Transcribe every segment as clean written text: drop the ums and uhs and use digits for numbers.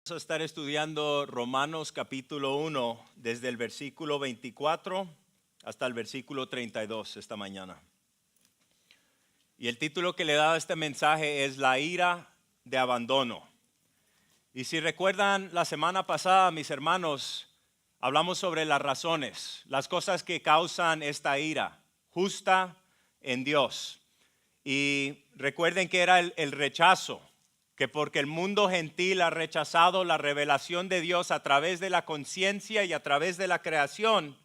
Vamos a estar estudiando Romanos capítulo 1 desde el versículo 24 hasta el versículo 32 esta mañana. Y el título que le he dado a este mensaje es La ira de abandono. Y si recuerdan la semana pasada, mis hermanos, hablamos sobre las razones, las cosas que causan esta ira justa en Dios. Y recuerden que era el rechazo. Que porque el mundo gentil ha rechazado la revelación de Dios a través de la conciencia y a través de la creación,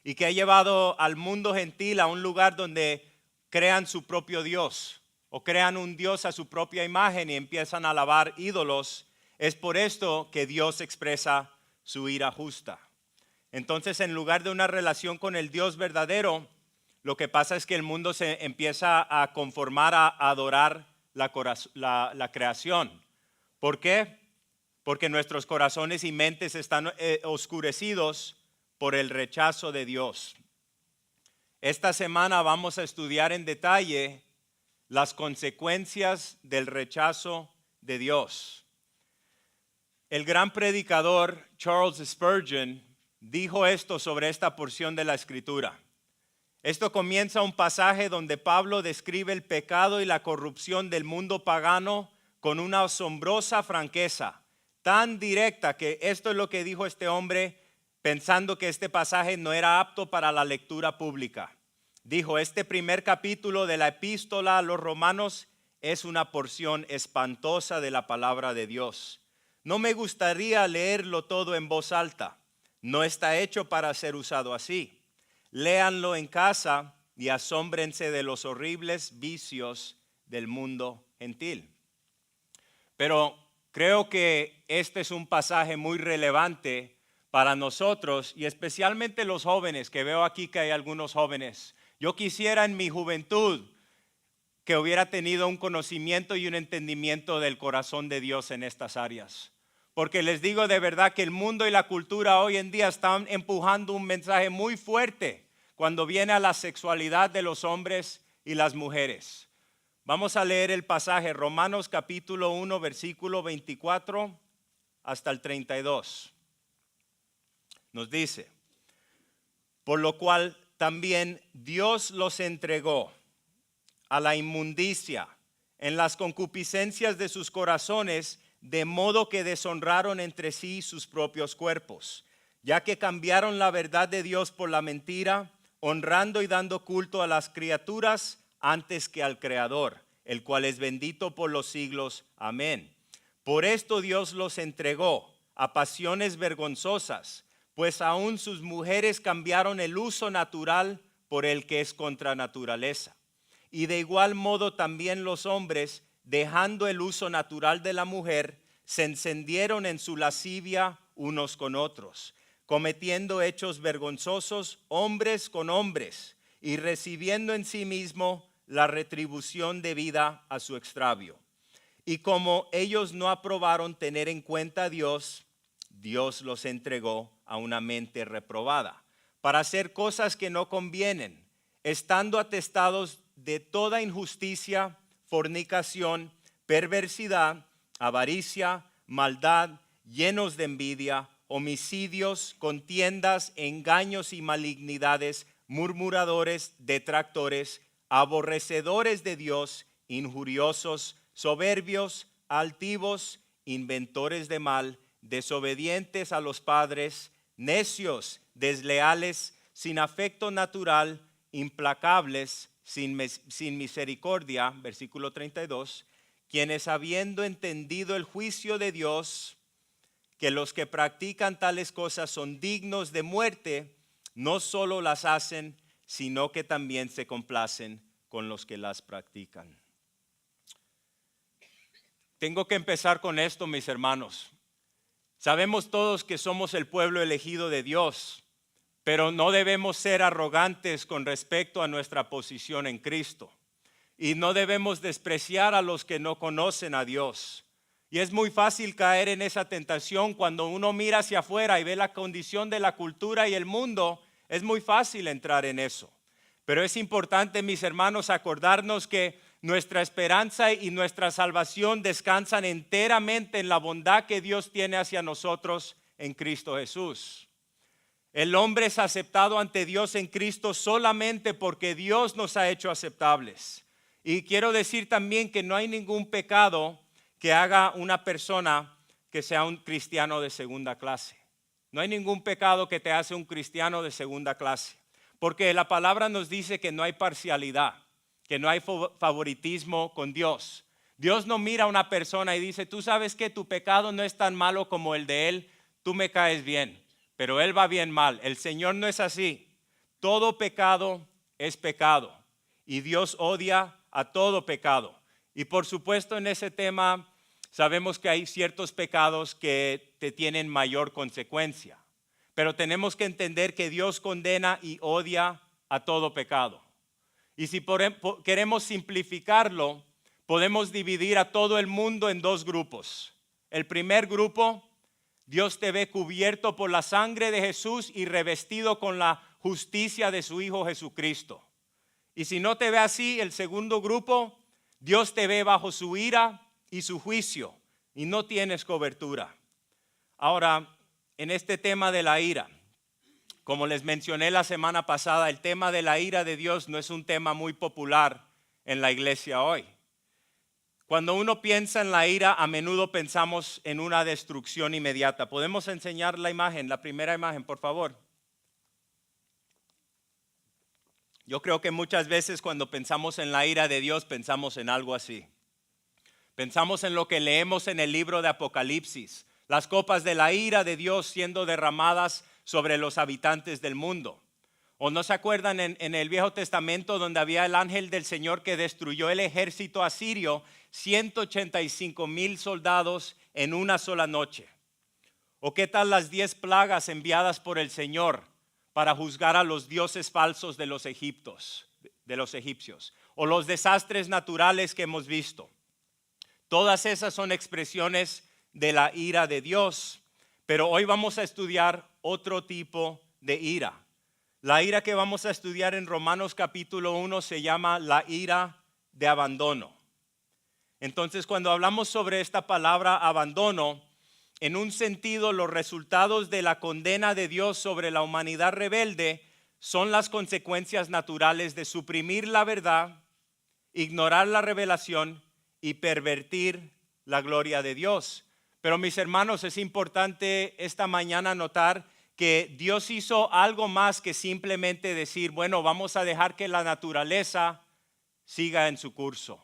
y que ha llevado al mundo gentil a un lugar donde crean su propio Dios o crean un Dios a su propia imagen y empiezan a alabar ídolos, es por esto que Dios expresa su ira justa. Entonces, en lugar de una relación con el Dios verdadero, lo que pasa es que el mundo se empieza a conformar a adorar la creación. ¿Por qué? Porque nuestros corazones y mentes están oscurecidos por el rechazo de Dios. Esta semana vamos a estudiar en detalle las consecuencias del rechazo de Dios. El gran predicador Charles Spurgeon dijo esto sobre esta porción de la Escritura. Esto comienza un pasaje donde Pablo describe el pecado y la corrupción del mundo pagano con una asombrosa franqueza, tan directa que esto es lo que dijo este hombre pensando que este pasaje no era apto para la lectura pública. Dijo, este primer capítulo de la epístola a los romanos es una porción espantosa de la palabra de Dios. No me gustaría leerlo todo en voz alta, no está hecho para ser usado así. Léanlo en casa y asómbrense de los horribles vicios del mundo gentil. Pero creo que este es un pasaje muy relevante para nosotros y especialmente los jóvenes, que veo aquí que hay algunos jóvenes. Yo quisiera en mi juventud que hubiera tenido un conocimiento y un entendimiento del corazón de Dios en estas áreas. Porque les digo de verdad que el mundo y la cultura hoy en día están empujando un mensaje muy fuerte cuando viene a la sexualidad de los hombres y las mujeres. Vamos a leer el pasaje, Romanos capítulo 1, versículo 24 hasta el 32. Nos dice, por lo cual también Dios los entregó a la inmundicia en las concupiscencias de sus corazones, de modo que deshonraron entre sí sus propios cuerpos, ya que cambiaron la verdad de Dios por la mentira, honrando y dando culto a las criaturas antes que al Creador, el cual es bendito por los siglos. Amén. Por esto Dios los entregó a pasiones vergonzosas, pues aún sus mujeres cambiaron el uso natural por el que es contra naturaleza. Y de igual modo también los hombres, dejando el uso natural de la mujer, se encendieron en su lascivia unos con otros, cometiendo hechos vergonzosos hombres con hombres y recibiendo en sí mismo la retribución debida a su extravio. Y como ellos no aprobaron tener en cuenta a Dios, Dios los entregó a una mente reprobada para hacer cosas que no convienen, estando atestados de toda injusticia, fornicación, perversidad, avaricia, maldad, llenos de envidia, homicidios, contiendas, engaños y malignidades, murmuradores, detractores, aborrecedores de Dios, injuriosos, soberbios, altivos, inventores de mal, desobedientes a los padres, necios, desleales, sin afecto natural, implacables, sin misericordia, versículo 32, quienes habiendo entendido el juicio de Dios, que los que practican tales cosas son dignos de muerte, no solo las hacen, sino que también se complacen con los que las practican. Tengo que empezar con esto, mis hermanos. Sabemos todos que somos el pueblo elegido de Dios, pero no debemos ser arrogantes con respecto a nuestra posición en Cristo. Y no debemos despreciar a los que no conocen a Dios. Y es muy fácil caer en esa tentación cuando uno mira hacia afuera y ve la condición de la cultura y el mundo. Es muy fácil entrar en eso. Pero es importante, mis hermanos, acordarnos que nuestra esperanza y nuestra salvación descansan enteramente en la bondad que Dios tiene hacia nosotros en Cristo Jesús. El hombre es aceptado ante Dios en Cristo solamente porque Dios nos ha hecho aceptables. Y quiero decir también que no hay ningún pecado que haga una persona que sea un cristiano de segunda clase. No hay ningún pecado que te hace un cristiano de segunda clase. Porque la palabra nos dice que no hay parcialidad, que no hay favoritismo con Dios. Dios no mira a una persona y dice, tú sabes que tu pecado no es tan malo como el de él, tú me caes bien, pero él va bien mal. El Señor no es así. Todo pecado es pecado y Dios odia a todo pecado. Y por supuesto en ese tema sabemos que hay ciertos pecados que te tienen mayor consecuencia, pero tenemos que entender que Dios condena y odia a todo pecado. Y si queremos simplificarlo, podemos dividir a todo el mundo en dos grupos. El primer grupo, Dios te ve cubierto por la sangre de Jesús y revestido con la justicia de su Hijo Jesucristo. Y si no te ve así, el segundo grupo, Dios te ve bajo su ira y su juicio y no tienes cobertura. Ahora, en este tema de la ira, como les mencioné la semana pasada, el tema de la ira de Dios no es un tema muy popular en la iglesia hoy. Cuando uno piensa en la ira, a menudo pensamos en una destrucción inmediata. ¿Podemos enseñar la imagen, la primera imagen, por favor? Yo creo que muchas veces cuando pensamos en la ira de Dios, pensamos en algo así. Pensamos en lo que leemos en el libro de Apocalipsis, las copas de la ira de Dios siendo derramadas sobre los habitantes del mundo. ¿O no se acuerdan en el Viejo Testamento donde había el ángel del Señor que destruyó el ejército asirio, 185,000 soldados en una sola noche? ¿O qué tal las 10 plagas enviadas por el Señor para juzgar a los dioses falsos de los egipcios? O los desastres naturales que hemos visto. Todas esas son expresiones de la ira de Dios, pero hoy vamos a estudiar otro tipo de ira. La ira que vamos a estudiar en Romanos capítulo 1 se llama la ira de abandono. Entonces, cuando hablamos sobre esta palabra abandono, en un sentido, los resultados de la condena de Dios sobre la humanidad rebelde son las consecuencias naturales de suprimir la verdad, ignorar la revelación y pervertir la gloria de Dios. Pero mis hermanos, es importante esta mañana notar que Dios hizo algo más que simplemente decir, bueno, vamos a dejar que la naturaleza siga en su curso.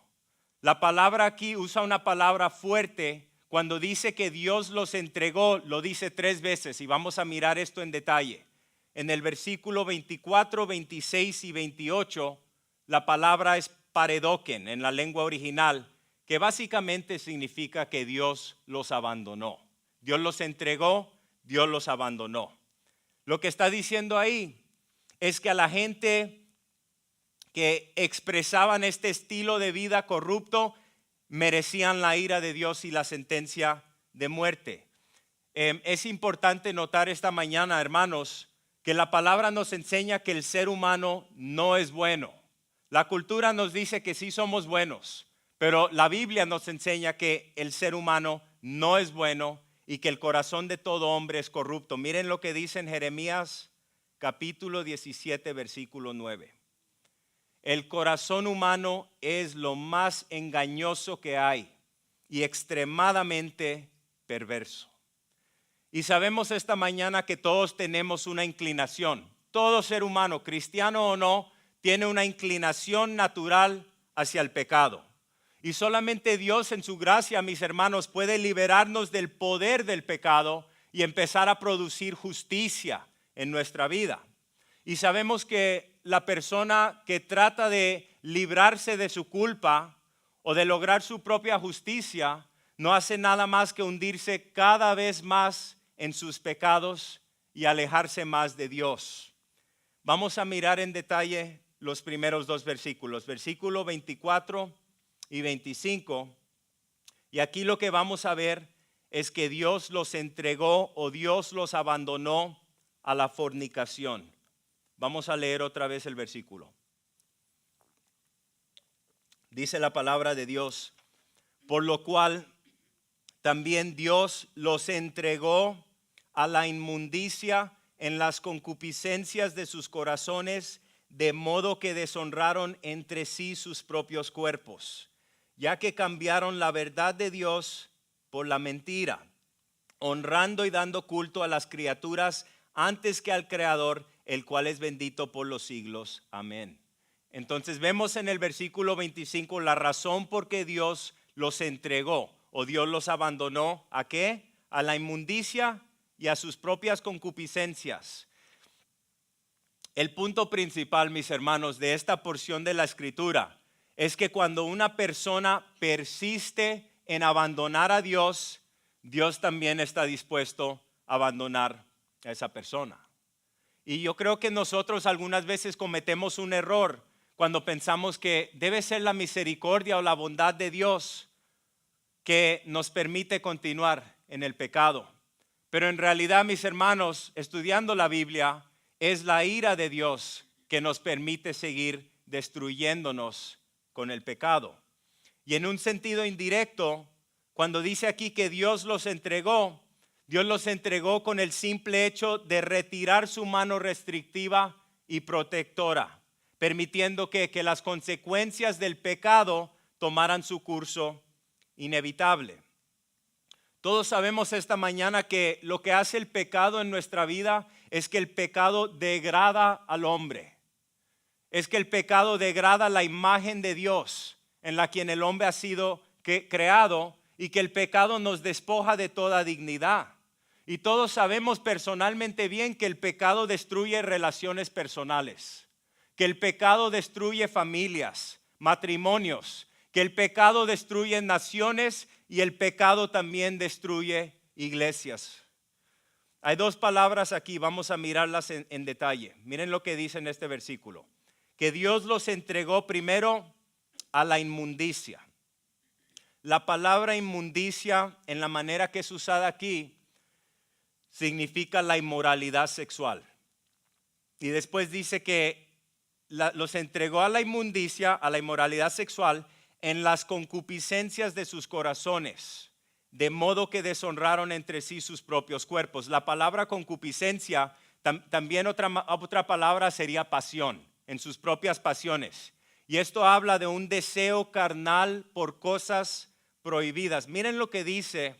La palabra aquí usa una palabra fuerte. Cuando dice que Dios los entregó, lo dice 3 veces y vamos a mirar esto en detalle. En el versículo 24, 26 y 28, la palabra es paredoken en la lengua original, que básicamente significa que Dios los abandonó. Dios los entregó, Dios los abandonó. Lo que está diciendo ahí es que a la gente que expresaban este estilo de vida corrupto merecían la ira de Dios y la sentencia de muerte. Es importante notar esta mañana, hermanos, que la palabra nos enseña que el ser humano no es bueno. La cultura nos dice que sí somos buenos, pero la Biblia nos enseña que el ser humano no es bueno y que el corazón de todo hombre es corrupto. Miren lo que dice en Jeremías capítulo 17, versículo 9. El corazón humano es lo más engañoso que hay y extremadamente perverso. Y sabemos esta mañana que todos tenemos una inclinación. Todo ser humano, cristiano o no, tiene una inclinación natural hacia el pecado. Y solamente Dios en su gracia, mis hermanos, puede liberarnos del poder del pecado y empezar a producir justicia en nuestra vida. Y sabemos que la persona que trata de librarse de su culpa o de lograr su propia justicia no hace nada más que hundirse cada vez más en sus pecados y alejarse más de Dios. Vamos a mirar en detalle los primeros 2 versículos, versículo 24 y 25. Y aquí lo que vamos a ver es que Dios los entregó o Dios los abandonó a la fornicación. Vamos a leer otra vez el versículo. dice la palabra de Dios, por lo cual también Dios los entregó a la inmundicia en las concupiscencias de sus corazones, de modo que deshonraron entre sí sus propios cuerpos, ya que cambiaron la verdad de Dios por la mentira, honrando y dando culto a las criaturas antes que al Creador, el cual es bendito por los siglos. Amén. Entonces vemos en el versículo 25 la razón por qué Dios los entregó o Dios los abandonó. ¿A qué? A la inmundicia y a sus propias concupiscencias. El punto principal, mis hermanos, de esta porción de la Escritura es que cuando una persona persiste en abandonar a Dios, Dios también está dispuesto a abandonar a esa persona. Y yo creo que nosotros algunas veces cometemos un error cuando pensamos que debe ser la misericordia o la bondad de Dios que nos permite continuar en el pecado. Pero en realidad, mis hermanos, estudiando la Biblia, es la ira de Dios que nos permite seguir destruyéndonos con el pecado. Y en un sentido indirecto, cuando dice aquí que Dios los entregó con el simple hecho de retirar su mano restrictiva y protectora, permitiendo que las consecuencias del pecado tomaran su curso inevitable. Todos sabemos esta mañana que lo que hace el pecado en nuestra vida es que el pecado degrada al hombre. Es que el pecado degrada la imagen de Dios en la quien el hombre ha sido creado, y que el pecado nos despoja de toda dignidad. Y todos sabemos personalmente bien que el pecado destruye relaciones personales, que el pecado destruye familias, matrimonios, que el pecado destruye naciones y el pecado también destruye iglesias. Hay dos palabras aquí, vamos a mirarlas en detalle. Miren lo que dice en este versículo, que Dios los entregó primero a la inmundicia. La palabra inmundicia, en la manera que es usada aquí, significa la inmoralidad sexual. Y después dice que los entregó a la inmundicia, a la inmoralidad sexual, en las concupiscencias de sus corazones, de modo que deshonraron entre sí sus propios cuerpos. La palabra concupiscencia, también otra palabra sería pasión, en sus propias pasiones. Y esto habla de un deseo carnal por cosas prohibidas. Miren lo que dice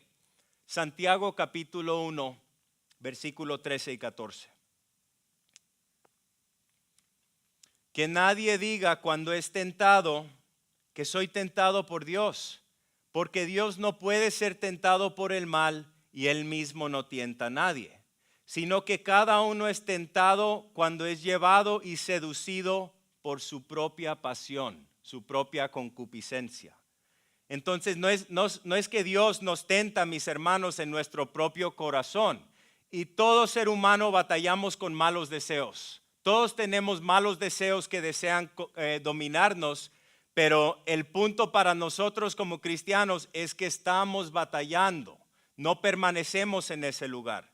Santiago capítulo 1, versículo 13 y 14. Que nadie diga cuando es tentado que soy tentado por Dios, porque Dios no puede ser tentado por el mal y él mismo no tienta a nadie, sino que cada uno es tentado cuando es llevado y seducido por su propia pasión, su propia concupiscencia. Entonces no es que Dios nos tenta, mis hermanos, en nuestro propio corazón. Y todo ser humano batallamos con malos deseos. Todos tenemos malos deseos que desean dominarnos, pero el punto para nosotros como cristianos es que estamos batallando, no permanecemos en ese lugar.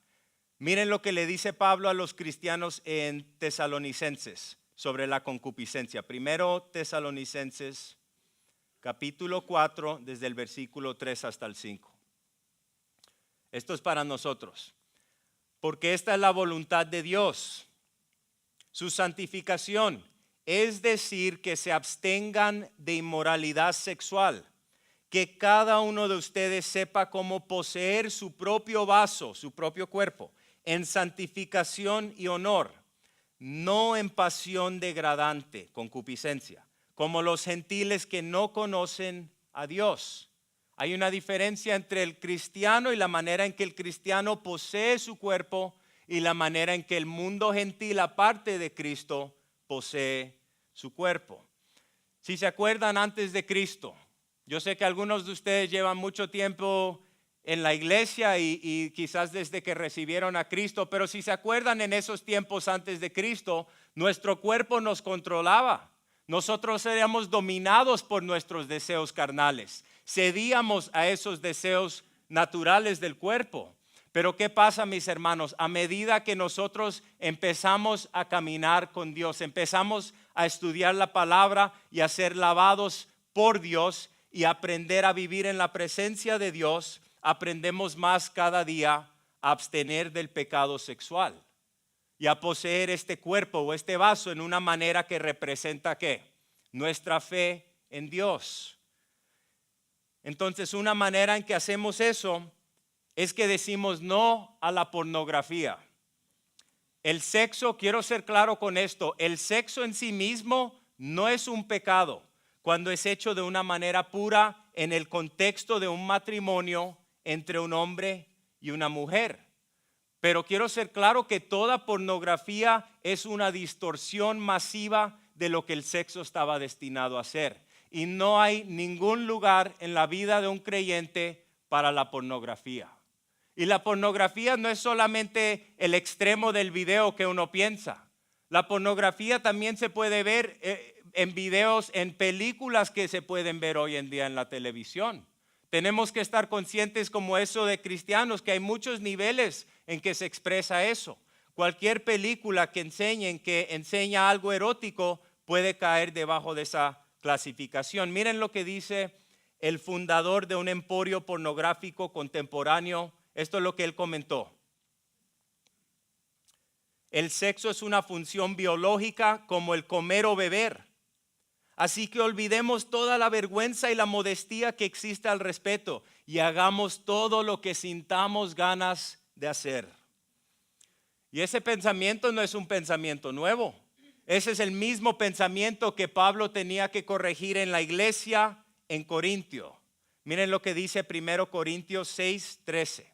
Miren lo que le dice Pablo a los cristianos en Tesalonicenses sobre la concupiscencia. Primero Tesalonicenses capítulo 4, desde el versículo 3 hasta el 5. Esto es para nosotros. Porque esta es la voluntad de Dios, su santificación, es decir, que se abstengan de inmoralidad sexual, que cada uno de ustedes sepa cómo poseer su propio vaso, su propio cuerpo, en santificación y honor, no en pasión degradante, concupiscencia, como los gentiles que no conocen a Dios. Hay una diferencia entre el cristiano y la manera en que el cristiano posee su cuerpo y la manera en que el mundo gentil, aparte de Cristo, posee su cuerpo. Si se acuerdan, antes de Cristo, yo sé que algunos de ustedes llevan mucho tiempo en la iglesia y quizás desde que recibieron a Cristo, pero si se acuerdan, en esos tiempos antes de Cristo, nuestro cuerpo nos controlaba. Nosotros éramos dominados por nuestros deseos carnales, cedíamos a esos deseos naturales del cuerpo. Pero ¿qué pasa, mis hermanos? A medida que nosotros empezamos a caminar con Dios, empezamos a estudiar la palabra y a ser lavados por Dios y aprender a vivir en la presencia de Dios, aprendemos más cada día a abstener del pecado sexual y a poseer este cuerpo o este vaso en una manera que representa ¿qué? Nuestra fe en Dios. Entonces, una manera en que hacemos eso es que decimos no a la pornografía. El sexo, quiero ser claro con esto, el sexo en sí mismo no es un pecado cuando es hecho de una manera pura en el contexto de un matrimonio entre un hombre y una mujer. Pero quiero ser claro que toda pornografía es una distorsión masiva de lo que el sexo estaba destinado a ser. Y no hay ningún lugar en la vida de un creyente para la pornografía. Y la pornografía no es solamente el extremo del video que uno piensa. La pornografía también se puede ver en videos, en películas que se pueden ver hoy en día en la televisión. Tenemos que estar conscientes como eso de cristianos, que hay muchos niveles en que se expresa eso. Cualquier película que enseña algo erótico puede caer debajo de esa clasificación. Miren lo que dice el fundador de un emporio pornográfico contemporáneo. Esto es lo que él comentó. El sexo es una función biológica como el comer o beber. Así que olvidemos toda la vergüenza y la modestia que existe al respecto y hagamos todo lo que sintamos ganas de hacer. Y ese pensamiento no es un pensamiento nuevo. Ese es el mismo pensamiento que Pablo tenía que corregir en la iglesia en Corintio. Miren lo que dice 1 Corintios 6:13.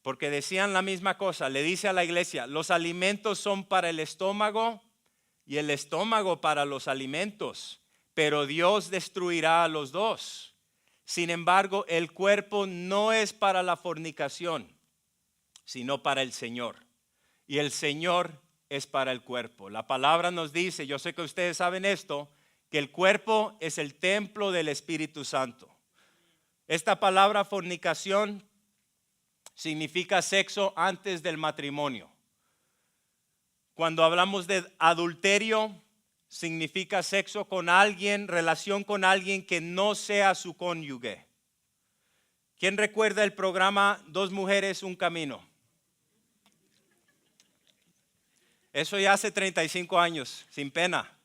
Porque decían la misma cosa. Le dice a la iglesia, los alimentos son para el estómago y el estómago para los alimentos, pero Dios destruirá a los dos. Sin embargo, el cuerpo no es para la fornicación, sino para el Señor. Y el Señor es para el cuerpo. La palabra nos dice, yo sé que ustedes saben esto, que el cuerpo es el templo del Espíritu Santo. Esta palabra fornicación significa sexo antes del matrimonio. Cuando hablamos de adulterio, significa sexo con alguien, relación con alguien que no sea su cónyuge. ¿Quién recuerda el programa Dos Mujeres, un Camino? Eso ya hace 35 años, sin pena.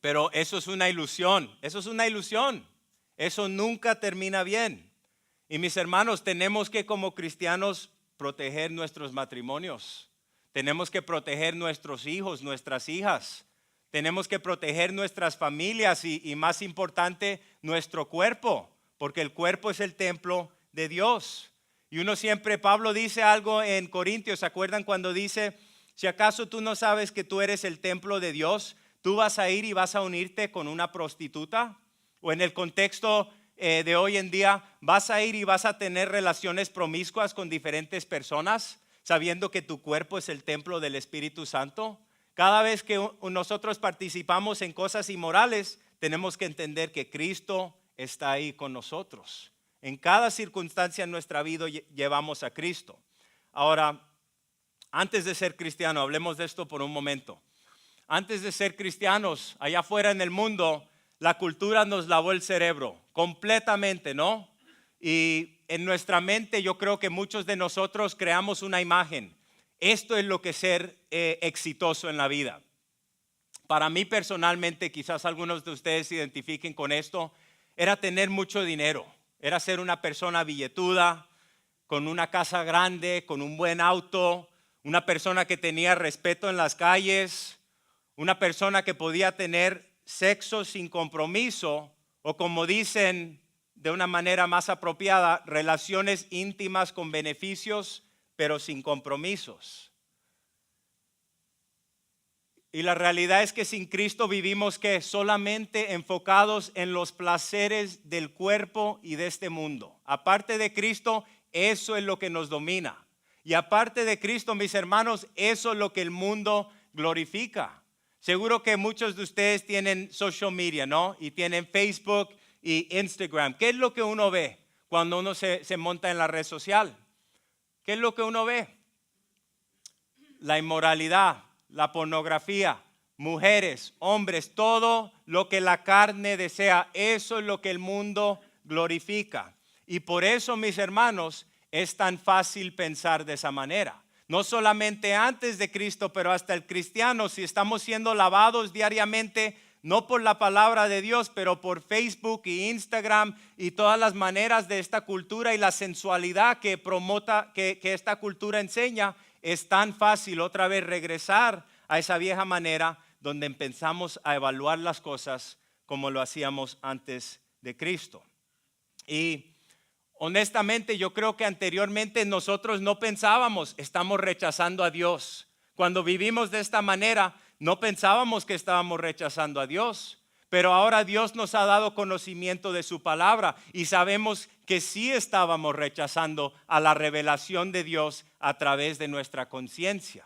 Pero eso es una ilusión, Eso nunca termina bien. Y mis hermanos, tenemos que como cristianos proteger nuestros matrimonios. Tenemos que proteger nuestros hijos, nuestras hijas. Tenemos que proteger nuestras familias y más importante, nuestro cuerpo, porque el cuerpo es el templo de Dios. Y uno siempre, Pablo dice algo en Corintios, ¿se acuerdan cuando dice, si acaso tú no sabes que tú eres el templo de Dios, tú vas a ir y vas a unirte con una prostituta? O en el contexto de hoy en día, vas a ir y vas a tener relaciones promiscuas con diferentes personas, sabiendo que tu cuerpo es el templo del Espíritu Santo. Cada vez que nosotros participamos en cosas inmorales, tenemos que entender que Cristo está ahí con nosotros. En cada circunstancia en nuestra vida llevamos a Cristo. Ahora, antes de ser cristiano, hablemos de esto por un momento. Antes de ser cristianos, allá afuera en el mundo, la cultura nos lavó el cerebro completamente, ¿no? Y en nuestra mente yo creo que muchos de nosotros creamos una imagen. Esto es lo que es ser exitoso en la vida. Para mí personalmente, quizás algunos de ustedes se identifiquen con esto, era tener mucho dinero. Era ser una persona billetuda, con una casa grande, con un buen auto, una persona que tenía respeto en las calles, una persona que podía tener sexo sin compromiso o como dicen de una manera más apropiada, relaciones íntimas con beneficios pero sin compromisos. Y la realidad es que sin Cristo vivimos que solamente enfocados en los placeres del cuerpo y de este mundo. Aparte de Cristo, eso es lo que nos domina. Y aparte de Cristo, mis hermanos, eso es lo que el mundo glorifica. Seguro que muchos de ustedes tienen social media, ¿no? Y tienen Facebook y Instagram. ¿Qué es lo que uno ve cuando uno se monta en la red social? ¿Qué es lo que uno ve? La inmoralidad, la pornografía, mujeres, hombres, todo lo que la carne desea, eso es lo que el mundo glorifica. Y por eso, mis hermanos, es tan fácil pensar de esa manera. No solamente antes de Cristo, pero hasta el cristiano, si estamos siendo lavados diariamente, no por la palabra de Dios, pero por Facebook y Instagram y todas las maneras de esta cultura y la sensualidad que esta cultura enseña, es tan fácil otra vez regresar a esa vieja manera donde empezamos a evaluar las cosas como lo hacíamos antes de Cristo. Y honestamente, yo creo que anteriormente nosotros no pensábamos, estamos rechazando a Dios. Cuando vivimos de esta manera, no pensábamos que estábamos rechazando a Dios. Pero ahora Dios nos ha dado conocimiento de su palabra y sabemos que sí estábamos rechazando a la revelación de Dios a través de nuestra conciencia.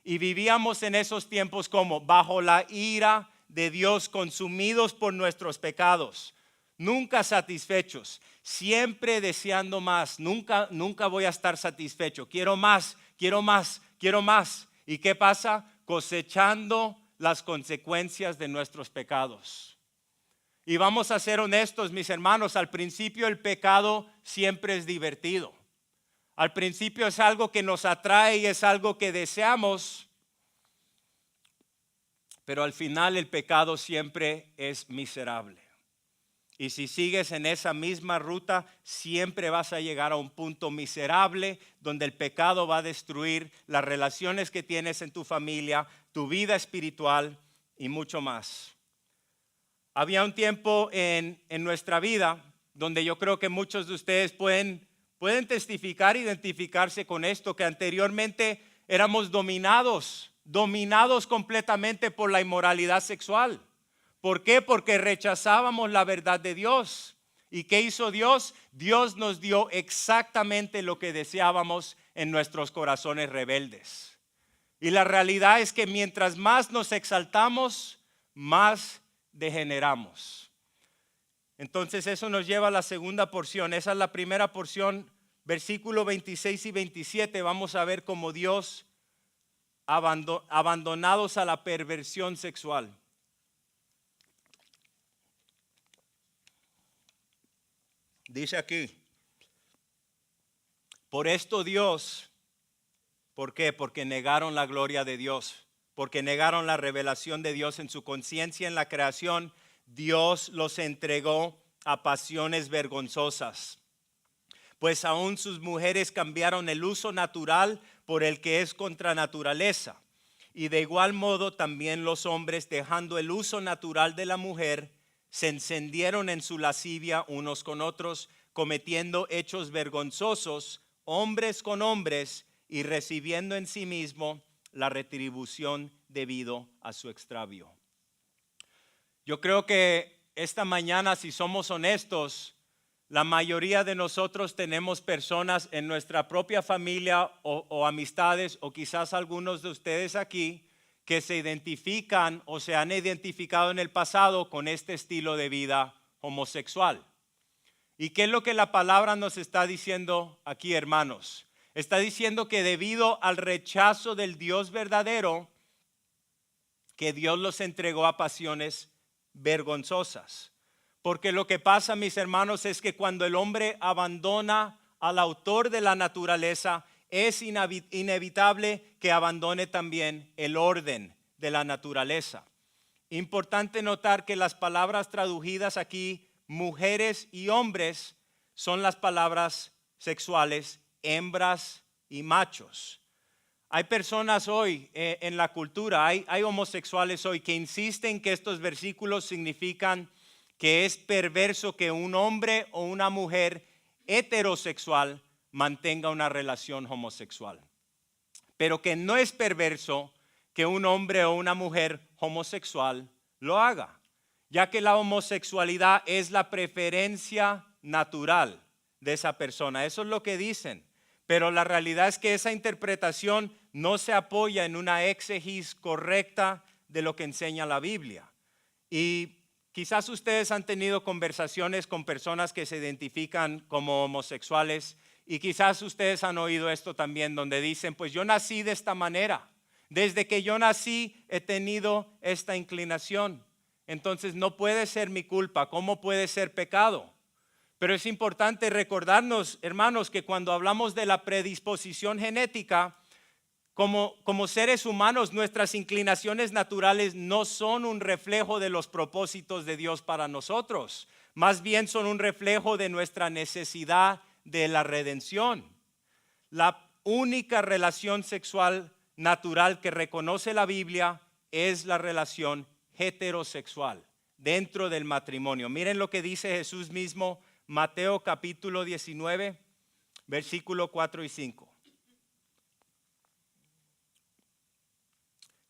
Y vivíamos en esos tiempos como bajo la ira de Dios, consumidos por nuestros pecados, nunca satisfechos, siempre deseando más. Nunca voy a estar satisfecho. Quiero más, quiero más, quiero más. ¿Y qué pasa? Cosechando las consecuencias de nuestros pecados. Y vamos a ser honestos, mis hermanos, al principio el pecado siempre es divertido. Al principio es algo que nos atrae y es algo que deseamos, pero al final el pecado siempre es miserable. Y si sigues en esa misma ruta, siempre vas a llegar a un punto miserable donde el pecado va a destruir las relaciones que tienes en tu familia, tu vida espiritual y mucho más. Había un tiempo en nuestra vida donde yo creo que muchos de ustedes pueden testificar, identificarse con esto, que anteriormente éramos dominados completamente por la inmoralidad sexual. ¿Por qué? Porque rechazábamos la verdad de Dios. ¿Y qué hizo Dios? Dios nos dio exactamente lo que deseábamos en nuestros corazones rebeldes. Y la realidad es que mientras más nos exaltamos, más degeneramos. Entonces eso nos lleva a la segunda porción. Esa es la primera porción, versículos 26 y 27. Vamos a ver cómo Dios, abandonados a la perversión sexual. Dice aquí, por esto Dios, ¿por qué? Porque negaron la gloria de Dios, porque negaron la revelación de Dios en su conciencia en la creación. Dios los entregó a pasiones vergonzosas, pues aún sus mujeres cambiaron el uso natural por el que es contra naturaleza. Y de igual modo también los hombres, dejando el uso natural de la mujer, se encendieron en su lascivia unos con otros, cometiendo hechos vergonzosos, hombres con hombres, y recibiendo en sí mismo la retribución debido a su extravío. Yo creo que esta mañana, si somos honestos, la mayoría de nosotros tenemos personas en nuestra propia familia o amistades, o quizás algunos de ustedes aquí, que se identifican o se han identificado en el pasado con este estilo de vida homosexual. ¿Y qué es lo que la palabra nos está diciendo aquí, hermanos? Está diciendo que debido al rechazo del Dios verdadero, que Dios los entregó a pasiones vergonzosas. Porque lo que pasa, mis hermanos, es que cuando el hombre abandona al autor de la naturaleza, es inevitable que abandone también el orden de la naturaleza. Importante notar que las palabras traducidas aquí, mujeres y hombres, son las palabras sexuales, hembras y machos. Hay personas hoy en la cultura, hay homosexuales hoy que insisten que estos versículos significan que es perverso que un hombre o una mujer heterosexual mantenga una relación homosexual, pero que no es perverso que un hombre o una mujer homosexual lo haga, ya que la homosexualidad es la preferencia natural de esa persona. Eso es lo que dicen, pero la realidad es que esa interpretación no se apoya en una exegesis correcta de lo que enseña la Biblia. Y quizás ustedes han tenido conversaciones con personas que se identifican como homosexuales, y quizás ustedes han oído esto también, donde dicen, pues yo nací de esta manera, Desde que yo nací he tenido esta inclinación. Entonces no puede ser mi culpa. ¿Cómo puede ser pecado? Pero es importante recordarnos, hermanos, que cuando hablamos de la predisposición genética, como seres humanos, nuestras inclinaciones naturales no son un reflejo de los propósitos de Dios para nosotros. Más bien son un reflejo de nuestra necesidad de la redención. La única relación sexual natural que reconoce la Biblia es la relación heterosexual dentro del matrimonio. Miren lo que dice Jesús mismo, Mateo capítulo 19, versículo 4 y 5.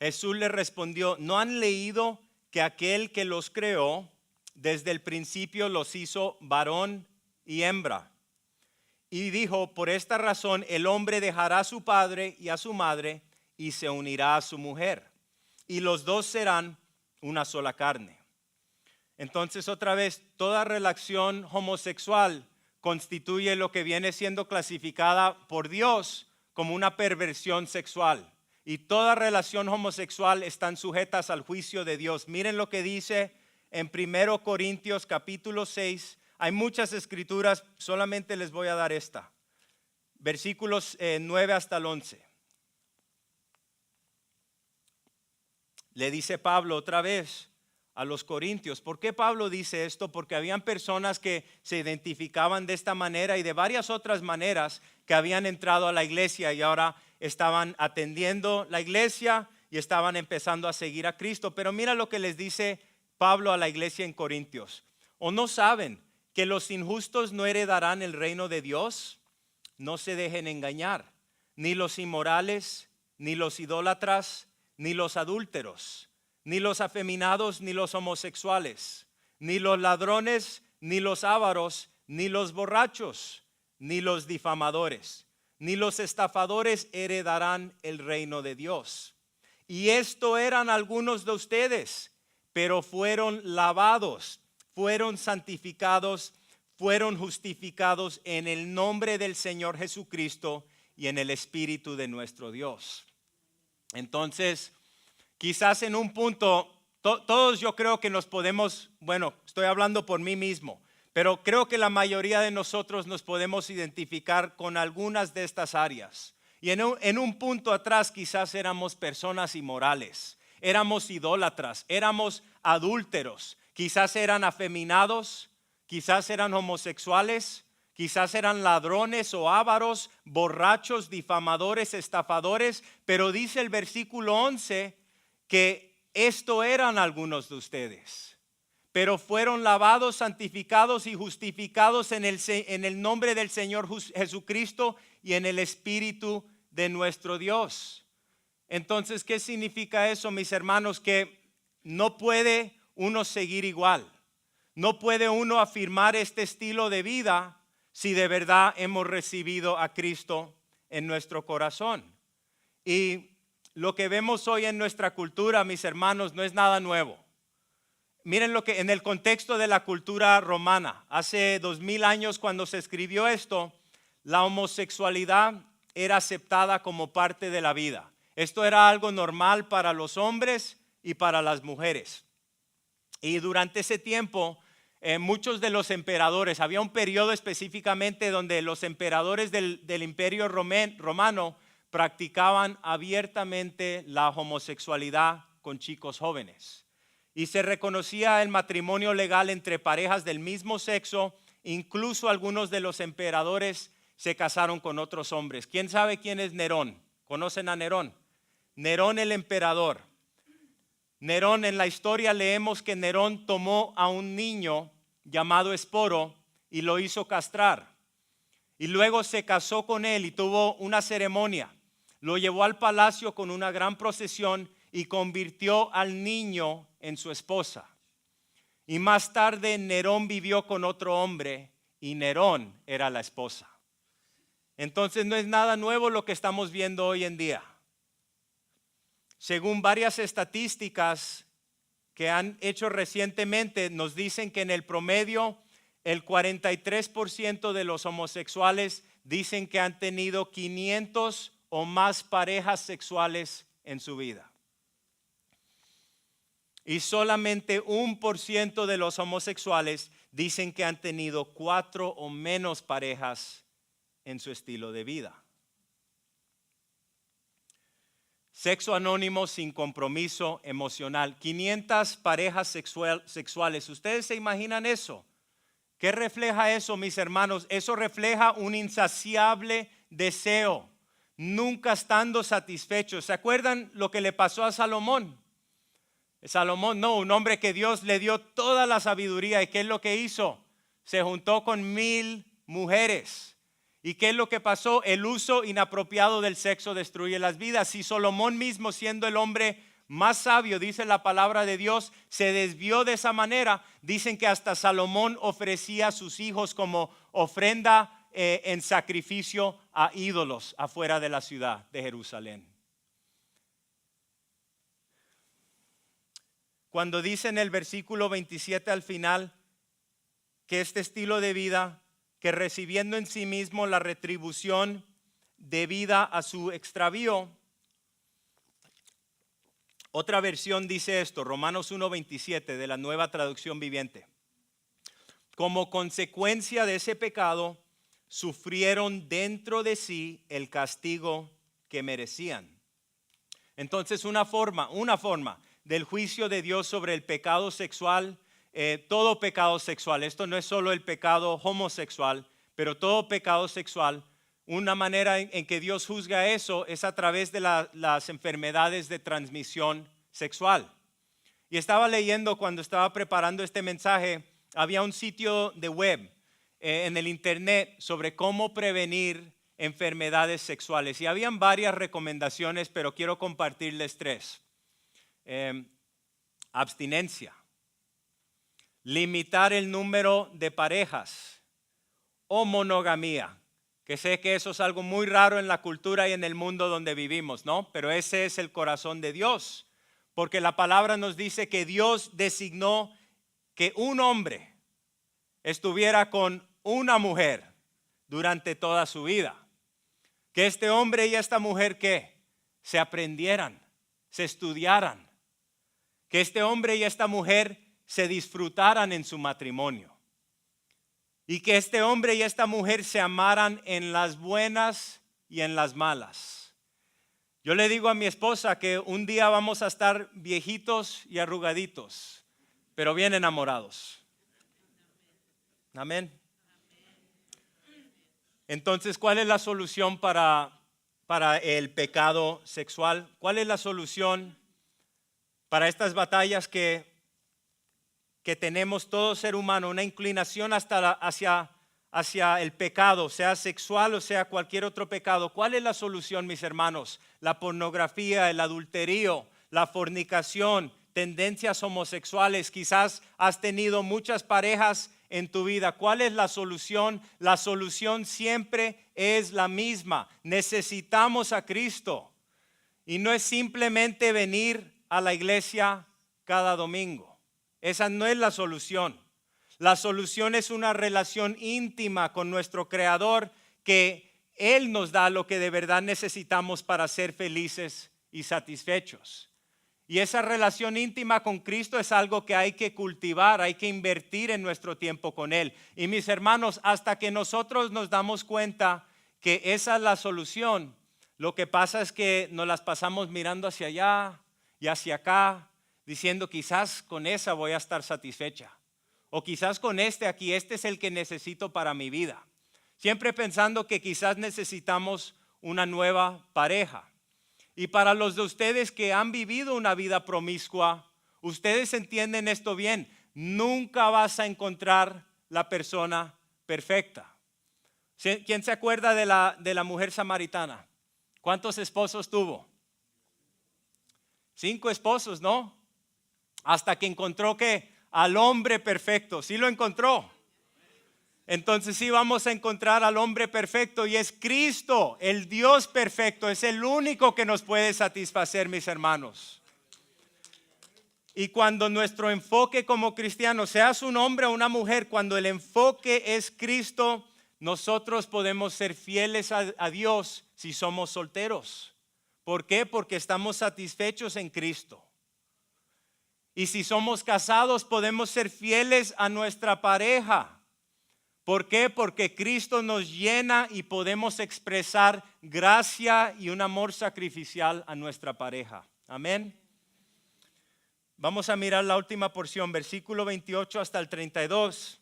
Jesús le respondió: ¿no han leído que aquel que los creó desde el principio los hizo varón y hembra? Y dijo: por esta razón el hombre dejará a su padre y a su madre y se unirá a su mujer, y los dos serán una sola carne. Entonces, otra vez, toda relación homosexual constituye lo que viene siendo clasificada por Dios como una perversión sexual. Y toda relación homosexual están sujetas al juicio de Dios. Miren lo que dice en 1 Corintios capítulo 6. Hay muchas escrituras, solamente les voy a dar esta. Versículos 9 hasta el 11. Le dice Pablo otra vez a los corintios. ¿Por qué Pablo dice esto? Porque habían personas que se identificaban de esta manera y de varias otras maneras que habían entrado a la iglesia y ahora estaban atendiendo la iglesia y estaban empezando a seguir a Cristo. Pero mira lo que les dice Pablo a la iglesia en Corintios. ¿O no saben que los injustos no heredarán el reino de Dios? No se dejen engañar, ni los inmorales, ni los idólatras, ni los adúlteros, ni los afeminados, ni los homosexuales, ni los ladrones, ni los ávaros, ni los borrachos, ni los difamadores, ni los estafadores heredarán el reino de Dios. Y esto eran algunos de ustedes, pero fueron lavados, fueron santificados, fueron justificados en el nombre del Señor Jesucristo y en el Espíritu de nuestro Dios. Entonces, quizás en un punto, todos yo creo que nos podemos, bueno, estoy hablando por mí mismo, pero creo que la mayoría de nosotros nos podemos identificar con algunas de estas áreas. Y en un punto atrás quizás éramos personas inmorales, éramos idólatras, éramos adúlteros, quizás eran afeminados, quizás eran homosexuales, quizás eran ladrones o ávaros, borrachos, difamadores, estafadores, pero dice el versículo 11 que esto eran algunos de ustedes, pero fueron lavados, santificados y justificados en el nombre del Señor Jesucristo y en el Espíritu de nuestro Dios. Entonces, ¿qué significa eso, mis hermanos? Que no puede uno seguir igual, no puede uno afirmar este estilo de vida si de verdad hemos recibido a Cristo en nuestro corazón. Y lo que vemos hoy en nuestra cultura, mis hermanos, no es nada nuevo. Miren lo que en el contexto de la cultura romana, hace 2000 años cuando se escribió esto, la homosexualidad era aceptada como parte de la vida. Esto era algo normal para los hombres y para las mujeres. Y durante ese tiempo, muchos de los emperadores, había un periodo específicamente donde los emperadores del imperio romano practicaban abiertamente la homosexualidad con chicos jóvenes. Y se reconocía el matrimonio legal entre parejas del mismo sexo. Incluso algunos de los emperadores se casaron con otros hombres. ¿Quién sabe quién es Nerón? ¿Conocen a Nerón? Nerón el emperador. Nerón, en la historia leemos que Nerón tomó a un niño llamado Esporo y lo hizo castrar. Y luego se casó con él y tuvo una ceremonia. Lo llevó al palacio con una gran procesión y convirtió al niño en su esposa. Y más tarde Nerón vivió con otro hombre y Nerón era la esposa. Entonces no es nada nuevo lo que estamos viendo hoy en día. Según varias estadísticas que han hecho recientemente, nos dicen que en el promedio el 43% de los homosexuales dicen que han tenido 500 o más parejas sexuales en su vida. Y solamente 1% de los homosexuales dicen que han tenido 4 o menos parejas en su estilo de vida. Sexo anónimo sin compromiso emocional. 500 parejas sexuales. ¿Ustedes se imaginan eso? ¿Qué refleja eso, mis hermanos? Eso refleja un insaciable deseo, nunca estando satisfechos. ¿Se acuerdan lo que le pasó a Salomón? Salomón, no, un hombre que Dios le dio toda la sabiduría. ¿Y qué es lo que hizo? Se juntó con 1000 mujeres. ¿Y qué es lo que pasó? El uso inapropiado del sexo destruye las vidas. Y Salomón mismo, siendo el hombre más sabio, dice la palabra de Dios, se desvió de esa manera. Dicen que hasta Salomón ofrecía a sus hijos como ofrenda en sacrificio a ídolos afuera de la ciudad de Jerusalén. Cuando dice en el versículo 27 al final que este estilo de vida, que recibiendo en sí mismo la retribución debida a su extravío. Otra versión dice esto, Romanos 1:27 de la Nueva Traducción Viviente. Como consecuencia de ese pecado, sufrieron dentro de sí el castigo que merecían. Entonces una forma del juicio de Dios sobre el pecado sexual, todo pecado sexual, esto no es solo el pecado homosexual, pero todo pecado sexual, una manera en que Dios juzga eso es a través de las enfermedades de transmisión sexual. Y estaba leyendo cuando estaba preparando este mensaje, había un sitio de web en el internet sobre cómo prevenir enfermedades sexuales y habían varias recomendaciones, pero quiero compartirles 3. Abstinencia, limitar el número de parejas o monogamía, que sé que eso es algo muy raro en la cultura y en el mundo donde vivimos, ¿no? Pero ese es el corazón de Dios, porque la palabra nos dice que Dios designó que un hombre estuviera con una mujer durante toda su vida. Que este hombre y esta mujer que se aprendieran, se estudiaran. Que este hombre y esta mujer se disfrutaran en su matrimonio. Y que este hombre y esta mujer se amaran en las buenas y en las malas. Yo le digo a mi esposa que un día vamos a estar viejitos y arrugaditos, pero bien enamorados. Amén. Entonces, ¿cuál es la solución para el pecado sexual? ¿Cuál es la solución para estas batallas que tenemos todo ser humano? Una inclinación hacia el pecado, sea sexual o sea cualquier otro pecado. ¿Cuál es la solución, mis hermanos? La pornografía, el adulterio, la fornicación, tendencias homosexuales. Quizás has tenido muchas parejas en tu vida. ¿Cuál es la solución? La solución siempre es la misma. Necesitamos a Cristo. Y no es simplemente venir a la iglesia cada domingo. Esa no es la solución. La solución es una relación íntima con nuestro Creador, que Él nos da lo que de verdad necesitamos para ser felices y satisfechos. Y esa relación íntima con Cristo es algo que hay que cultivar, hay que invertir en nuestro tiempo con Él. Y mis hermanos, hasta que nosotros nos damos cuenta que esa es la solución, lo que pasa es que nos las pasamos mirando hacia allá y hacia acá, diciendo quizás con esa voy a estar satisfecha. O quizás con aquí, este es el que necesito para mi vida. Siempre pensando que quizás necesitamos una nueva pareja. Y para los de ustedes que han vivido una vida promiscua, ustedes entienden esto bien. Nunca vas a encontrar la persona perfecta. ¿Quién se acuerda de la mujer samaritana? ¿Cuántos esposos tuvo? 5 esposos, ¿no? Hasta que encontró al hombre perfecto. ¿Sí lo encontró? Entonces sí vamos a encontrar al hombre perfecto, y es Cristo, el Dios perfecto. Es el único que nos puede satisfacer, mis hermanos. Y cuando nuestro enfoque como cristianos, seas un hombre o una mujer, cuando el enfoque es Cristo, nosotros podemos ser fieles a Dios si somos solteros. ¿Por qué? Porque estamos satisfechos en Cristo. Y si somos casados, podemos ser fieles a nuestra pareja. ¿Por qué? Porque Cristo nos llena y podemos expresar gracia y un amor sacrificial a nuestra pareja. Amén. Vamos a mirar la última porción, versículo 28 hasta el 32.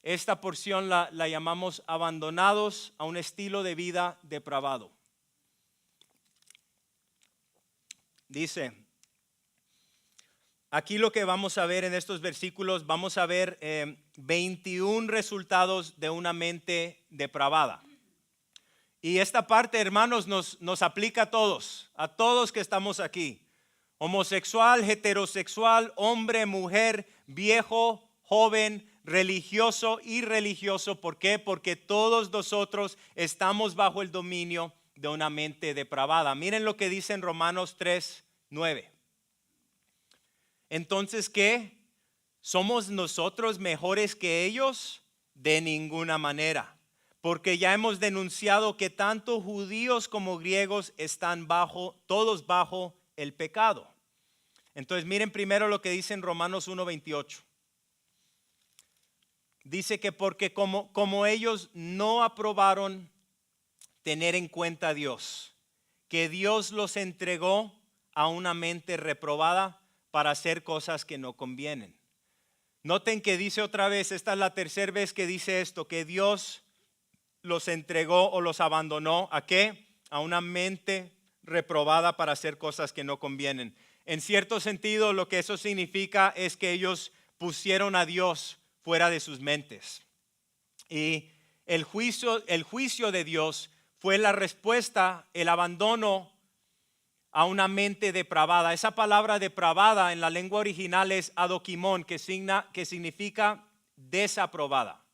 Esta porción la llamamos abandonados a un estilo de vida depravado. Dice, aquí lo que vamos a ver en estos versículos, vamos a ver 21 resultados de una mente depravada. Y esta parte, hermanos, nos aplica a todos que estamos aquí. Homosexual, heterosexual, hombre, mujer, viejo, joven, religioso, irreligioso. ¿Por qué? Porque todos nosotros estamos bajo el dominio de una mente depravada. Miren lo que dice en Romanos 3:9. Entonces, ¿qué? ¿Somos nosotros mejores que ellos? De ninguna manera. Porque ya hemos denunciado que tanto judíos como griegos están todos bajo el pecado. Entonces miren primero lo que dice en Romanos 1:28. Dice que porque como ellos no aprobaron tener en cuenta a Dios, que Dios los entregó a una mente reprobada para hacer cosas que no convienen. Noten que dice otra vez, esta es la tercera vez que dice esto, que Dios los entregó o los abandonó. ¿A qué? A una mente reprobada para hacer cosas que no convienen. En cierto sentido, lo que eso significa es que ellos pusieron a Dios fuera de sus mentes. Y el juicio de Dios fue la respuesta, el abandono a una mente depravada. Esa palabra depravada en la lengua original es adokimon, que significa desaprobada.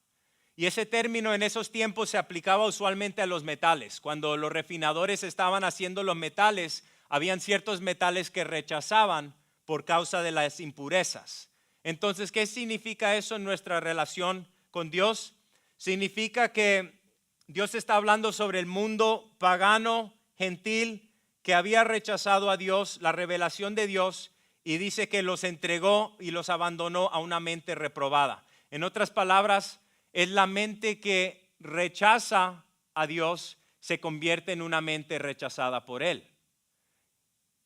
Y ese término en esos tiempos se aplicaba usualmente a los metales. Cuando los refinadores estaban haciendo los metales, habían ciertos metales que rechazaban por causa de las impurezas. Entonces, ¿qué significa eso en nuestra relación con Dios? Significa que Dios está hablando sobre el mundo pagano, gentil, que había rechazado a Dios, la revelación de Dios, y dice que los entregó y los abandonó a una mente reprobada. En otras palabras, es la mente que rechaza a Dios, se convierte en una mente rechazada por Él.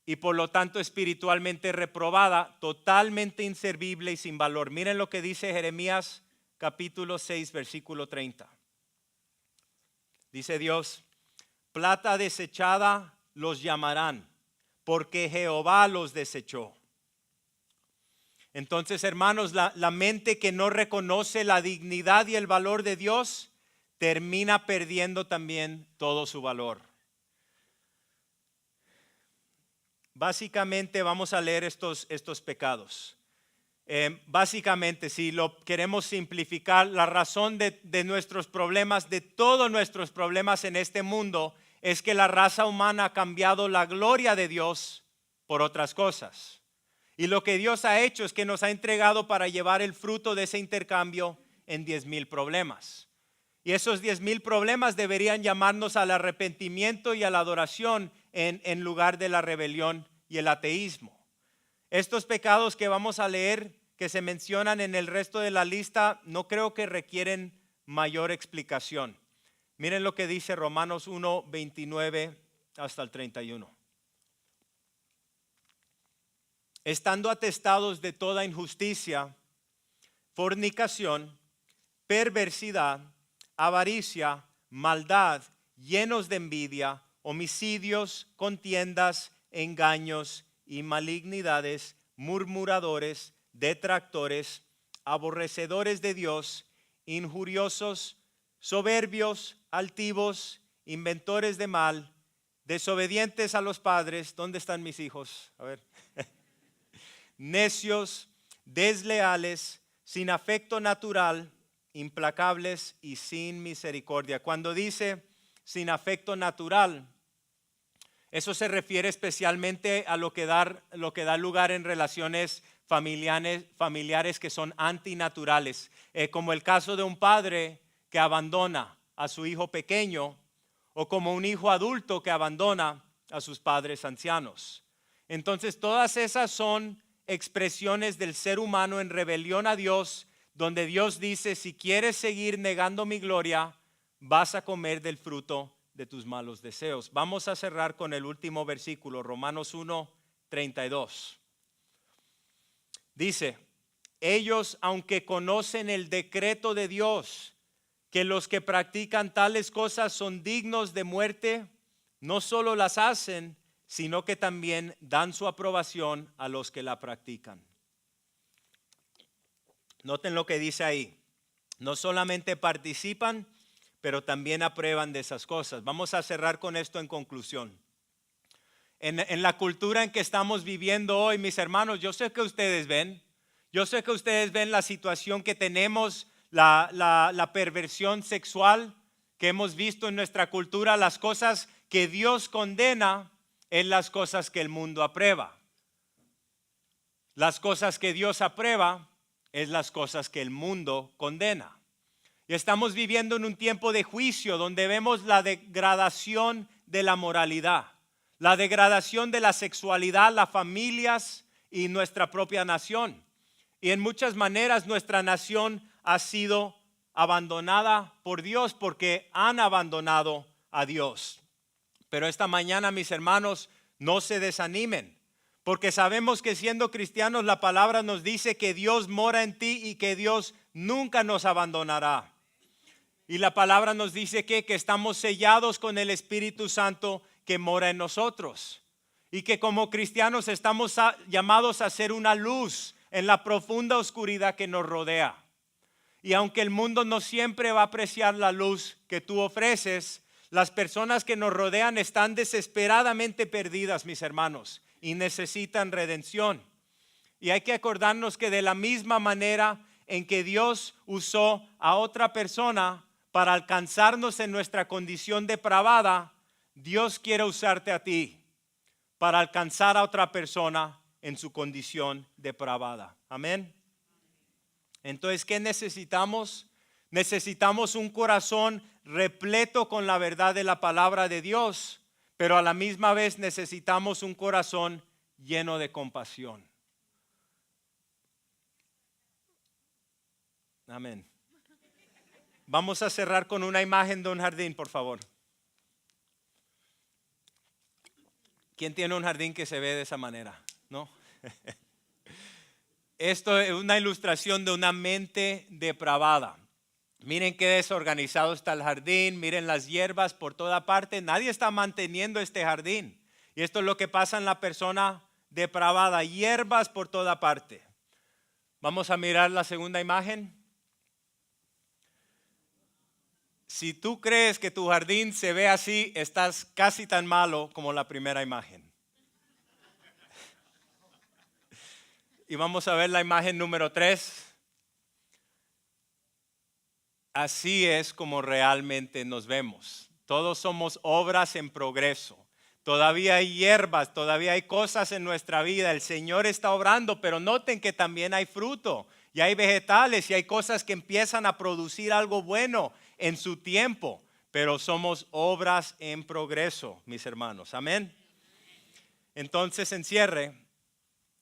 Y por lo tanto espiritualmente reprobada, totalmente inservible y sin valor. Miren lo que dice Jeremías capítulo 6, versículo 30. Dice Dios, plata desechada los llamarán, porque Jehová los desechó. Entonces, hermanos, la mente que no reconoce la dignidad y el valor de Dios termina perdiendo también todo su valor. Básicamente vamos a leer estos pecados. Básicamente, si lo queremos simplificar, la razón de nuestros problemas, de todos nuestros problemas en este mundo, es que la raza humana ha cambiado la gloria de Dios por otras cosas. Y lo que Dios ha hecho es que nos ha entregado para llevar el fruto de ese intercambio en 10,000 problemas. Y esos 10,000 problemas deberían llamarnos al arrepentimiento y a la adoración en lugar de la rebelión y el ateísmo. Estos pecados que vamos a leer, que se mencionan en el resto de la lista, no creo que requieren mayor explicación. Miren lo que dice Romanos 1, 29 hasta el 31. Estando atestados de toda injusticia, fornicación, perversidad, avaricia, maldad, llenos de envidia, homicidios, contiendas, engaños y malignidades, murmuradores, detractores, aborrecedores de Dios, injuriosos, soberbios, altivos, inventores de mal, desobedientes a los padres. ¿Dónde están mis hijos? A ver. Necios, desleales, sin afecto natural, implacables y sin misericordia. Cuando dice sin afecto natural, eso se refiere especialmente a lo que da lugar en relaciones familiares que son antinaturales, como el caso de un padre que abandona a su hijo pequeño, o como un hijo adulto que abandona a sus padres ancianos. Entonces todas esas son expresiones del ser humano en rebelión a Dios, donde Dios dice, si quieres seguir negando mi gloria, vas a comer del fruto de tus malos deseos. Vamos a cerrar con el último versículo, Romanos 1:32. Dice, ellos, aunque conocen el decreto de Dios, que los que practican tales cosas son dignos de muerte, no solo las hacen, sino que también dan su aprobación a los que la practican. Noten lo que dice ahí. No solamente participan, pero también aprueban de esas cosas. Vamos a cerrar con esto en conclusión. En la cultura en que estamos viviendo hoy, mis hermanos, yo sé que ustedes ven la situación que tenemos, la perversión sexual que hemos visto en nuestra cultura, las cosas que Dios condena en las cosas que el mundo aprueba. Las cosas que Dios aprueba es las cosas que el mundo condena. Y estamos viviendo en un tiempo de juicio donde vemos la degradación de la moralidad, la degradación de la sexualidad, las familias y nuestra propia nación. Y en muchas maneras nuestra nación ha sido abandonada por Dios porque han abandonado a Dios. Pero esta mañana, mis hermanos, no se desanimen, porque sabemos que siendo cristianos la palabra nos dice que Dios mora en ti y que Dios nunca nos abandonará. Y la palabra nos dice que estamos sellados con el Espíritu Santo que mora en nosotros. Y que como cristianos estamos llamados a ser una luz en la profunda oscuridad que nos rodea. Y aunque el mundo no siempre va a apreciar la luz que tú ofreces, las personas que nos rodean están desesperadamente perdidas, mis hermanos, y necesitan redención. Y hay que acordarnos que de la misma manera en que Dios usó a otra persona para alcanzarnos en nuestra condición depravada, Dios quiere usarte a ti para alcanzar a otra persona en su condición depravada. Amén. Entonces, ¿qué necesitamos? Necesitamos un corazón repleto con la verdad de la palabra de Dios, pero a la misma vez necesitamos un corazón lleno de compasión. Amén. Vamos a cerrar con una imagen de un jardín, por favor. ¿Quién tiene un jardín que se ve de esa manera? ¿No? Esto es una ilustración de una mente depravada. Miren qué desorganizado está el jardín, miren las hierbas por toda parte. Nadie está manteniendo este jardín. Y esto es lo que pasa en la persona depravada, hierbas por toda parte. Vamos a mirar la segunda imagen. Si tú crees que tu jardín se ve así, estás casi tan malo como la primera imagen. Y vamos a ver la imagen número 3. Así es como realmente nos vemos. Todos somos obras en progreso. Todavía hay hierbas, todavía hay cosas en nuestra vida. El Señor está obrando, pero noten que también hay fruto. Y hay vegetales y hay cosas que empiezan a producir algo bueno en su tiempo. Pero somos obras en progreso, mis hermanos. Amén. Entonces, en cierre,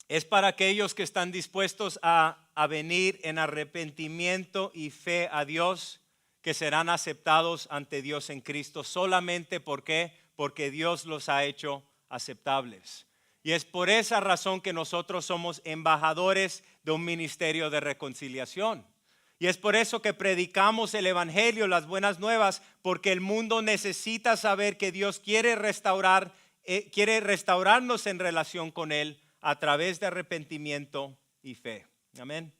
es para aquellos que están dispuestos a venir en arrepentimiento y fe a Dios, que serán aceptados ante Dios en Cristo solamente porque Dios los ha hecho aceptables. Y es por esa razón que nosotros somos embajadores de un ministerio de reconciliación. Y es por eso que predicamos el evangelio, las buenas nuevas, porque el mundo necesita saber que Dios quiere restaurarnos en relación con Él a través de arrepentimiento y fe. Amén.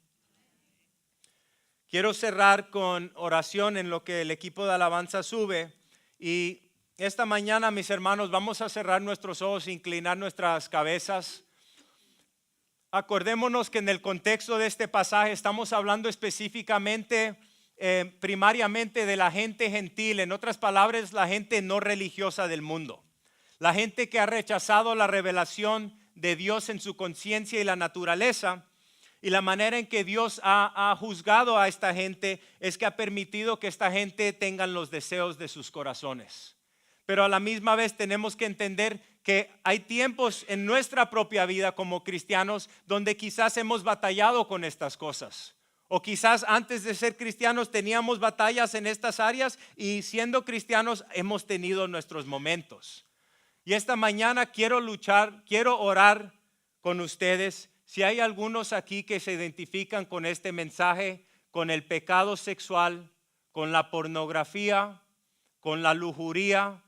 Quiero cerrar con oración en lo que el equipo de alabanza sube. Y esta mañana, mis hermanos, vamos a cerrar nuestros ojos e inclinar nuestras cabezas. Acordémonos que en el contexto de este pasaje estamos hablando específicamente, primariamente de la gente gentil, en otras palabras, la gente no religiosa del mundo. La gente que ha rechazado la revelación de Dios en su conciencia y la naturaleza, y la manera en que Dios ha juzgado a esta gente es que ha permitido que esta gente tengan los deseos de sus corazones. Pero a la misma vez tenemos que entender que hay tiempos en nuestra propia vida como cristianos donde quizás hemos batallado con estas cosas. O quizás antes de ser cristianos teníamos batallas en estas áreas y siendo cristianos hemos tenido nuestros momentos. Y esta mañana quiero orar con ustedes. Si hay algunos aquí que se identifican con este mensaje, con el pecado sexual, con la pornografía, con la lujuria,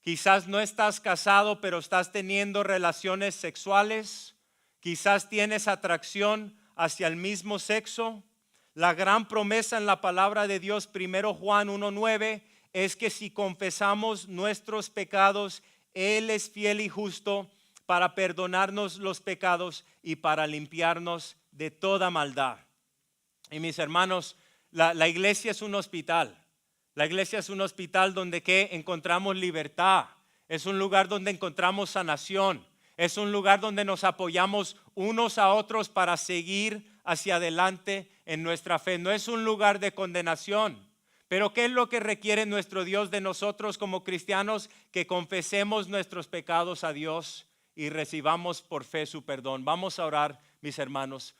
quizás no estás casado, pero estás teniendo relaciones sexuales, quizás tienes atracción hacia el mismo sexo. La gran promesa en la palabra de Dios, 1 Juan 1:9, es que si confesamos nuestros pecados, Él es fiel y justo para perdonarnos los pecados y para limpiarnos de toda maldad. Y mis hermanos, la iglesia es un hospital. La iglesia es un hospital donde encontramos libertad. Es un lugar donde encontramos sanación. Es un lugar donde nos apoyamos unos a otros para seguir hacia adelante en nuestra fe. No es un lugar de condenación. Pero ¿qué es lo que requiere nuestro Dios de nosotros como cristianos? Que confesemos nuestros pecados a Dios y recibamos por fe su perdón. Vamos a orar, mis hermanos.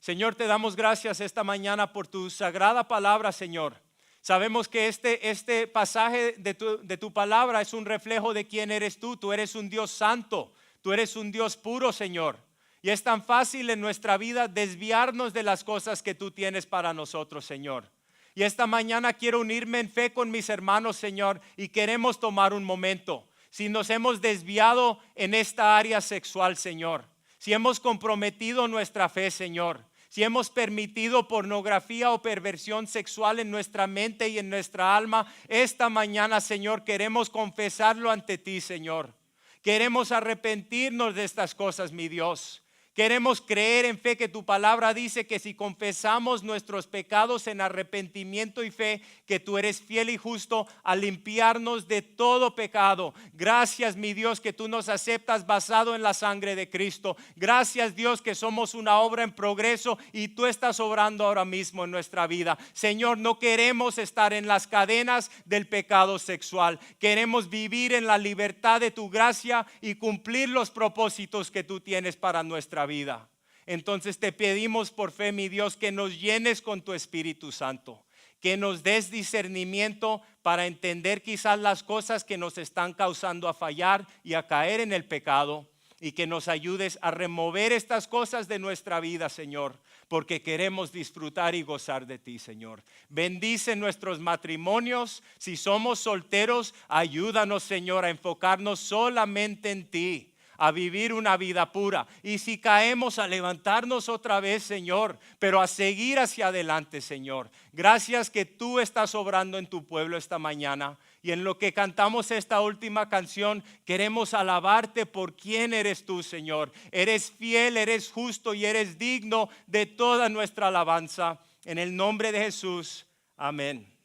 Señor, te damos gracias esta mañana por tu sagrada palabra, Señor. Sabemos que este pasaje de tu palabra es un reflejo de quién eres tú. Tú eres un Dios santo, tú eres un Dios puro, Señor. Y es tan fácil en nuestra vida desviarnos de las cosas que tú tienes para nosotros, Señor. Y esta mañana quiero unirme en fe con mis hermanos, Señor, y queremos tomar un momento. Si nos hemos desviado en esta área sexual, Señor, si hemos comprometido nuestra fe, Señor, si hemos permitido pornografía o perversión sexual en nuestra mente y en nuestra alma, esta mañana, Señor, queremos confesarlo ante ti, Señor. Queremos arrepentirnos de estas cosas, mi Dios. Queremos creer en fe que tu palabra dice que si confesamos nuestros pecados en arrepentimiento y fe, que tú eres fiel y justo a limpiarnos de todo pecado. Gracias, mi Dios, que tú nos aceptas basado en la sangre de Cristo. Gracias, Dios, que somos una obra en progreso y tú estás obrando ahora mismo en nuestra vida. Señor, no queremos estar en las cadenas del pecado sexual. Queremos vivir en la libertad de tu gracia y cumplir los propósitos que tú tienes para nuestra vida. Entonces te pedimos por fe, mi Dios, que nos llenes con tu Espíritu Santo, que nos des discernimiento para entender quizás las cosas que nos están causando a fallar y a caer en el pecado, y que nos ayudes a remover estas cosas de nuestra vida, Señor, porque queremos disfrutar y gozar de ti, Señor. Bendice nuestros matrimonios. Si somos solteros, ayúdanos, Señor, a enfocarnos solamente en ti, a vivir una vida pura. Y si caemos, a levantarnos otra vez, Señor, pero a seguir hacia adelante, Señor. Gracias que tú estás obrando en tu pueblo esta mañana. Y en lo que cantamos esta última canción, queremos alabarte por quién eres tú, Señor. Eres fiel, eres justo y eres digno de toda nuestra alabanza. En el nombre de Jesús, amén.